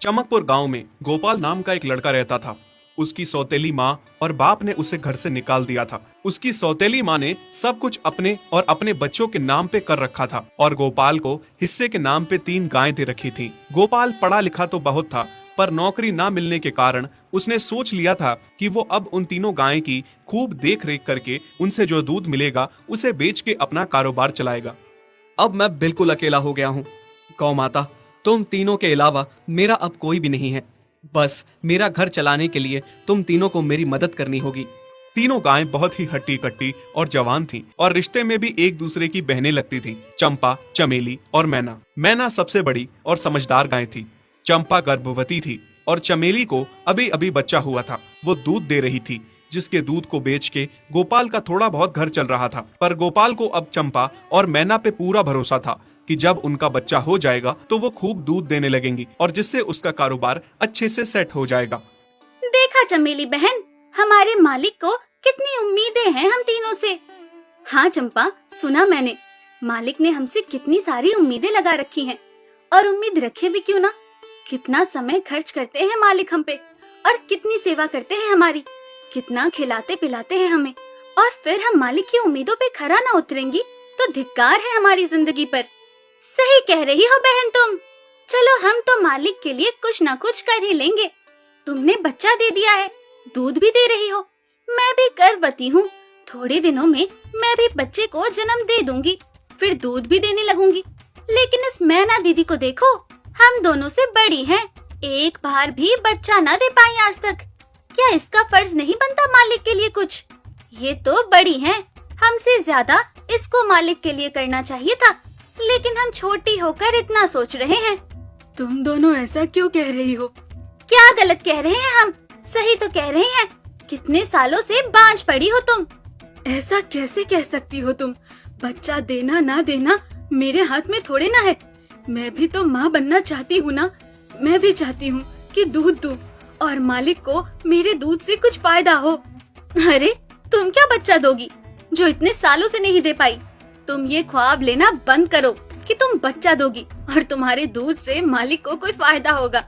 चमकपुर गांव में गोपाल नाम का एक लड़का रहता था। उसकी सौतेली माँ और बाप ने उसे घर से निकाल दिया था। उसकी सौतेली माँ ने सब कुछ अपने और अपने बच्चों के नाम पे कर रखा था और गोपाल को हिस्से के नाम पे 3 गायें दे रखी थी। गोपाल पढ़ा लिखा तो बहुत था, पर नौकरी ना मिलने के कारण उसने सोच लिया था कि वो अब उन तीनों गायें की खूब देख रेख करके उनसे जो दूध मिलेगा उसे बेच के अपना कारोबार चलाएगा। अब मैं बिल्कुल अकेला हो गया हूँ। गौ माता, तुम तीनों के अलावा मेरा अब कोई भी नहीं है। बस मेरा घर चलाने के लिए तुम तीनों को मेरी मदद करनी होगी। तीनों गायें बहुत ही हट्टी कट्टी और जवान थीं और रिश्ते में भी एक दूसरे की बहनें लगती थीं। चंपा, चमेली और मैना। मैना सबसे बड़ी और समझदार गाय थी। चंपा गर्भवती थी और चमेली को अभी अभी बच्चा हुआ था। वो दूध दे रही थी, जिसके दूध को बेच के गोपाल का थोड़ा बहुत घर चल रहा था। पर गोपाल को अब चंपा और मैना पे पूरा भरोसा था कि जब उनका बच्चा हो जाएगा तो वो खूब दूध देने लगेंगी और जिससे उसका कारोबार अच्छे से सेट हो जाएगा। देखा चमेली बहन, हमारे मालिक को कितनी उम्मीदें हैं हम तीनों से। हाँ चंपा, सुना मैंने, मालिक ने हमसे कितनी सारी उम्मीदें लगा रखी हैं। और उम्मीद रखे भी क्यों ना, कितना समय खर्च करते हैं मालिक हम पे और कितनी सेवा करते हैं हमारी, कितना खिलाते पिलाते हैं हमें। और फिर हम मालिक की उम्मीदों पे खरा ना उतरेंगी तो धिक्कार है हमारी जिंदगी पर। सही कह रही हो बहन तुम। चलो हम तो मालिक के लिए कुछ ना कुछ कर ही लेंगे। तुमने बच्चा दे दिया है, दूध भी दे रही हो, मैं भी गर्भवती हूँ। थोड़े दिनों में मैं भी बच्चे को जन्म दे दूंगी, फिर दूध भी देने लगूंगी। लेकिन इस मैना दीदी को देखो, हम दोनों से बड़ी हैं, एक बार भी बच्चा ना दे पाई आज तक। क्या इसका फर्ज नहीं बनता मालिक के लिए कुछ? ये तो बड़ी हैं, हमसे ज्यादा इसको मालिक के लिए करना चाहिए था, लेकिन हम छोटी होकर इतना सोच रहे हैं। तुम दोनों ऐसा क्यों कह रही हो? क्या गलत कह रहे हैं हम? सही तो कह रहे हैं। कितने सालों से बांझ पड़ी हो तुम। ऐसा कैसे कह सकती हो तुम? बच्चा देना ना देना मेरे हाथ में थोड़े ना है। मैं भी तो माँ बनना चाहती हूँ ना। मैं भी चाहती हूँ कि दूध दूँ और मालिक को मेरे दूध से कुछ फायदा हो। अरे तुम क्या बच्चा दोगी जो इतने सालों से नहीं दे पाई? तुम ये ख्वाब लेना बंद करो कि तुम बच्चा दोगी और तुम्हारे दूध से मालिक को कोई फायदा होगा।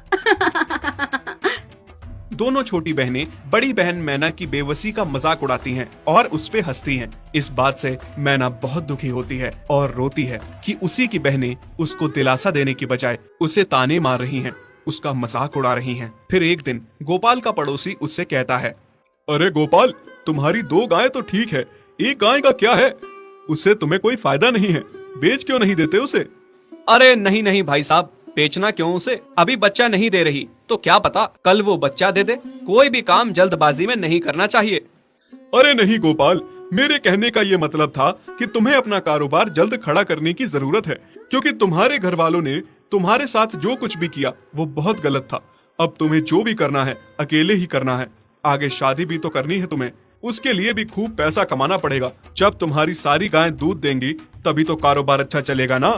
दोनों छोटी बहनें बड़ी बहन मैना की बेबसी का मजाक उड़ाती हैं और उस पे हंसती हैं। इस बात से मैना बहुत दुखी होती है और रोती है कि उसी की बहनें उसको दिलासा देने की बजाय उसे ताने मार रही हैं, उसका मजाक उड़ा रही हैं। फिर एक दिन गोपाल का पड़ोसी उससे कहता है, अरे गोपाल, तुम्हारी 2 गायें तो ठीक है, एक गाय का क्या है? उससे तुम्हें कोई फायदा नहीं है, बेच क्यों नहीं देते उसे? अरे नहीं नहीं भाई साहब, बेचना क्यों उसे? अभी बच्चा नहीं दे रही तो क्या पता कल वो बच्चा दे दे। कोई भी काम जल्दबाजी में नहीं करना चाहिए। अरे नहीं गोपाल, मेरे कहने का ये मतलब था कि तुम्हें अपना कारोबार जल्द खड़ा करने की जरूरत है, क्योंकि तुम्हारे घर वालों ने तुम्हारे साथ जो कुछ भी किया वो बहुत गलत था। अब तुम्हें जो भी करना है अकेले ही करना है। आगे शादी भी तो करनी है तुम्हें, उसके लिए भी खूब पैसा कमाना पड़ेगा। जब तुम्हारी सारी गायें दूध देंगी तभी तो कारोबार अच्छा चलेगा ना।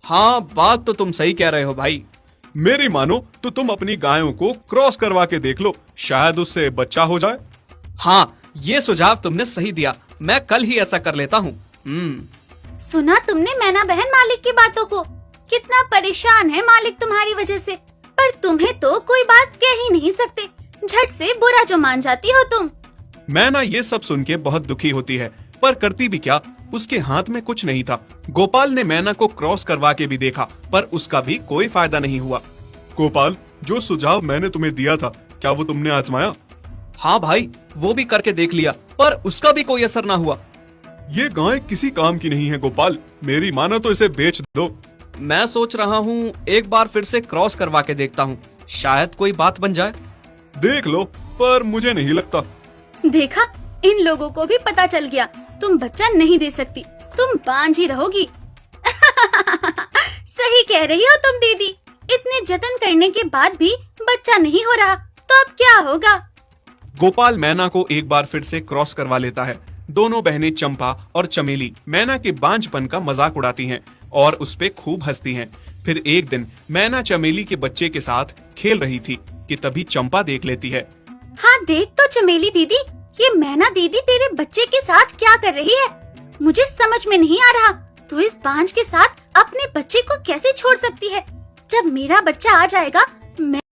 हाँ, बात तो तुम सही कह रहे हो भाई। मेरी मानो तो तुम अपनी गायों को क्रॉस करवा के देख लो, शायद उससे बच्चा हो जाए। हाँ, ये सुझाव तुमने सही दिया, मैं कल ही ऐसा कर लेता हूँ। सुना तुमने मैना बहन मालिक की बातों को? कितना परेशान है मालिक तुम्हारी वजह से, पर तुम्हें तो कोई बात कह ही नहीं सकते। झट से बुरा जो मान जाती हो तुम। मैना ये सब सुन के बहुत दुखी होती है, पर करती भी क्या, उसके हाथ में कुछ नहीं था। गोपाल ने मैना को क्रॉस करवा के भी देखा, पर उसका भी कोई फायदा नहीं हुआ। गोपाल, जो सुझाव मैंने तुम्हें दिया था, क्या वो तुमने आजमाया? हाँ भाई, वो भी करके देख लिया, पर उसका भी कोई असर ना हुआ। ये गाय किसी काम की नहीं है गोपाल, मेरी मानो तो इसे बेच दो। मैं सोच रहा हूँ एक बार फिर से क्रॉस करवा के देखता हूँ, शायद कोई बात बन जाए। देख लो, पर मुझे नहीं लगता। देखा, इन लोगों को भी पता चल गया, तुम बच्चा नहीं दे सकती, तुम बांझ ही रहोगी। सही कह रही हो तुम दीदी, इतने जतन करने के बाद भी बच्चा नहीं हो रहा तो अब क्या होगा? गोपाल मैना को एक बार फिर से क्रॉस करवा लेता है। दोनों बहनें चंपा और चमेली मैना के बांझपन का मजाक उड़ाती हैं और उस पे खूब हंसती हैं। फिर एक दिन मैना चमेली के बच्चे के साथ खेल रही थी कि तभी चंपा देख लेती है। हाँ देख तो चमेली दीदी, ये मैना दीदी तेरे बच्चे के साथ क्या कर रही है? मुझे समझ में नहीं आ रहा, तू इस बांझ के साथ अपने बच्चे को कैसे छोड़ सकती है? जब मेरा बच्चा आ जाएगा